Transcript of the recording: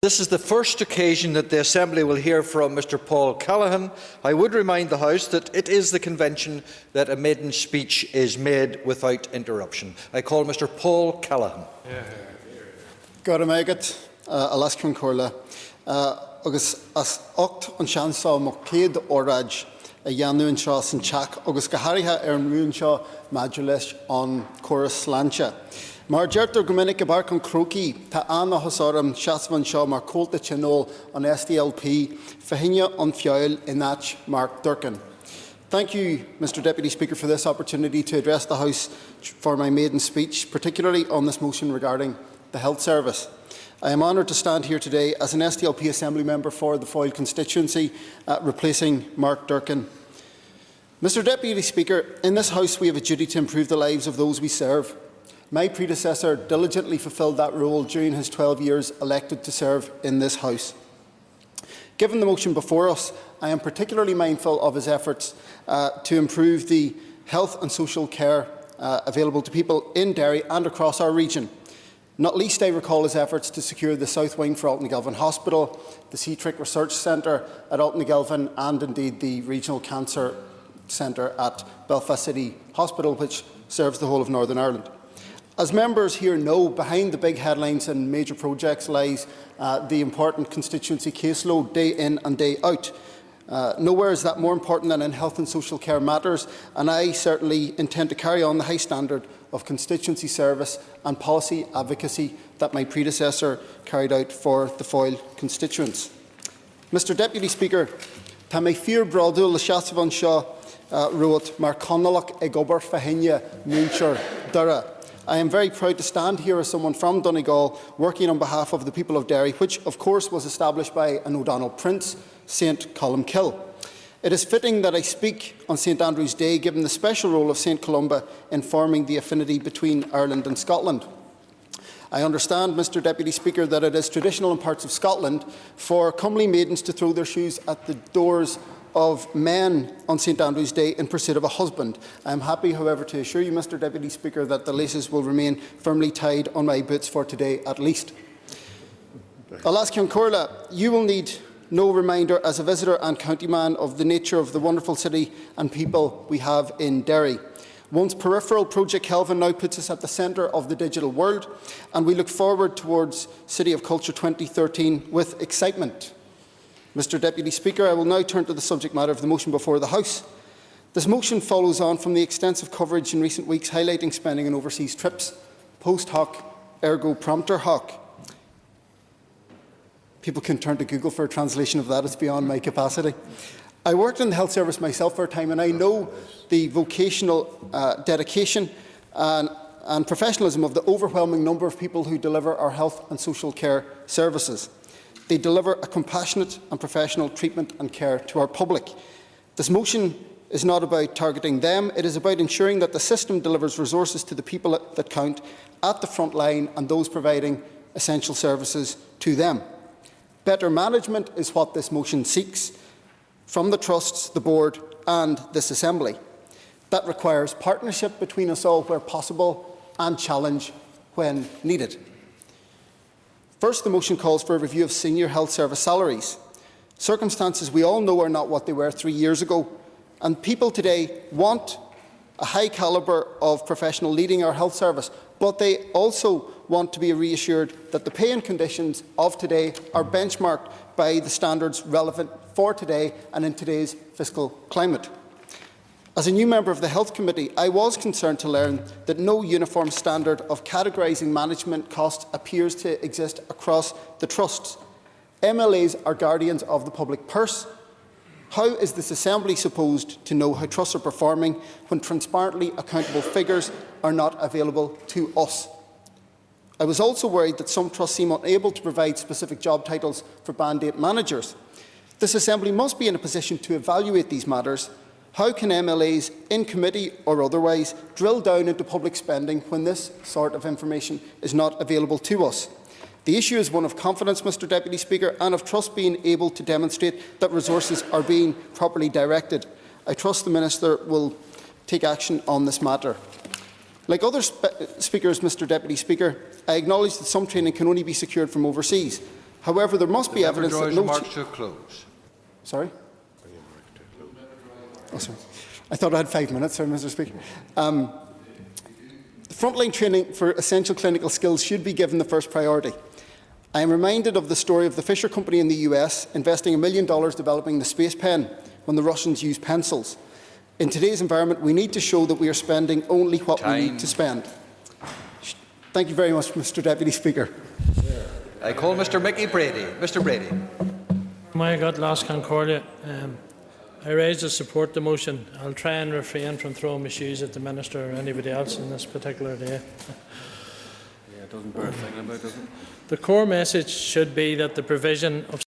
this is the first occasion that the Assembly will hear from Mr Pól Callaghan, I would remind the House that it is the convention that a maiden speech is made without interruption. I call Mr Pól Callaghan. Gora Megat, Alaska Corla, agus as ocht an seansá mo céad óraj a dhéanú anseo san teach agus go háirithe ar an rún seo maidiú leis an chorus sláinte. Mar deirtear go minic go bar an croci tá anna hosáram seasamhan seo mar cóilta chinol an SDLP fahinne an fiáil in áit Mark Durcan. Thank you, Mr Deputy Speaker, for this opportunity to address the House for my maiden speech, particularly on this motion regarding the Health Service. I am honoured to stand here today as an SDLP Assembly member for the Foyle constituency, replacing Mark Durcan. Mr Deputy Speaker, in this House we have a duty to improve the lives of those we serve. My predecessor diligently fulfilled that role during his 12 years elected to serve in this House. Given the motion before us, I am particularly mindful of his efforts to improve the health and social care available to people in Derry and across our region. Not least, I recall his efforts to secure the South Wing for Altnagelvin Hospital, the Seatrick Research Centre at Altnagelvin, and indeed the Regional Cancer Centre at Belfast City Hospital, which serves the whole of Northern Ireland. As members here know, behind the big headlines and major projects lies the important constituency caseload day in and day out. Nowhere is that more important than in health and social care matters, and I certainly intend to carry on the high standard of constituency service and policy advocacy that my predecessor carried out for the Foyle constituents. Mr Deputy Speaker, tá mé fíor bradú le seasamhan seo ruat mar conalach ag obair fahinne múnseir dara. I am very proud to stand here as someone from Donegal working on behalf of the people of Derry, which of course was established by an O'Donnell Prince, St Columkill. It is fitting that I speak on St Andrew's Day, given the special role of St Columba in forming the affinity between Ireland and Scotland. I understand, Mr Deputy Speaker, that it is traditional in parts of Scotland for comely maidens to throw their shoes at the doors of men on St Andrew's Day in pursuit of a husband. I am happy, however, to assure you, Mr Deputy Speaker, that the laces will remain firmly tied on my boots for today at least. Alaska Corla, you will need no reminder as a visitor and countyman of the nature of the wonderful city and people we have in Derry. Once peripheral, Project Kelvin now puts us at the centre of the digital world, and we look forward towards City of Culture 2013 with excitement. Mr Deputy Speaker, I will now turn to the subject matter of the motion before the House. This motion follows on from the extensive coverage in recent weeks highlighting spending on overseas trips, post hoc, ergo prompter hoc. People can turn to Google for a translation of that. It's beyond my capacity. I worked in the health service myself for a time, and I know the vocational dedication and professionalism of the overwhelming number of people who deliver our health and social care services. They deliver a compassionate and professional treatment and care to our public. This motion is not about targeting them. It is about ensuring that the system delivers resources to the people that count at the front line and those providing essential services to them. Better management is what this motion seeks from the trusts, the board and this Assembly. That requires partnership between us all where possible and challenge when needed. First, the motion calls for a review of senior health service salaries. Circumstances we all know are not what they were 3 years ago, and people today want a high calibre of professional leading our health service, but they also want to be reassured that the pay and conditions of today are benchmarked by the standards relevant for today and in today's fiscal climate. As a new member of the Health Committee, I was concerned to learn that no uniform standard of categorising management costs appears to exist across the trusts. MLAs are guardians of the public purse. How is this Assembly supposed to know how trusts are performing when transparently accountable figures are not available to us? I was also worried that some trusts seem unable to provide specific job titles for Band 8 managers. This Assembly must be in a position to evaluate these matters. How can MLAs, in committee or otherwise, drill down into public spending when this sort of information is not available to us? The issue is one of confidence, Mr Deputy Speaker, and of trusts being able to demonstrate that resources are being properly directed. I trust the Minister will take action on this matter. Like other speakers, Mr Deputy Speaker, I acknowledge that some training can only be secured from overseas. However, there must be evidence that no... remarks to a close. Sorry? Oh, sorry. I thought I had 5 minutes, sorry, Mr. Speaker. Frontline training for essential clinical skills should be given the first priority. I am reminded of the story of the Fisher Company in the US investing $1 million developing the space pen when the Russians used pencils. In today's environment, we need to show that we are spending only what we need to spend. Thank you very much, Mr. Deputy Speaker. I call Mr. Mickey Brady. Mr. Brady. My God, Last Concordia. I raise to support the motion. I'll try and refrain from throwing my shoes at the Minister or anybody else on this particular day. Yeah, it doesn't bear thinking about, does it? The core message should be that the provision of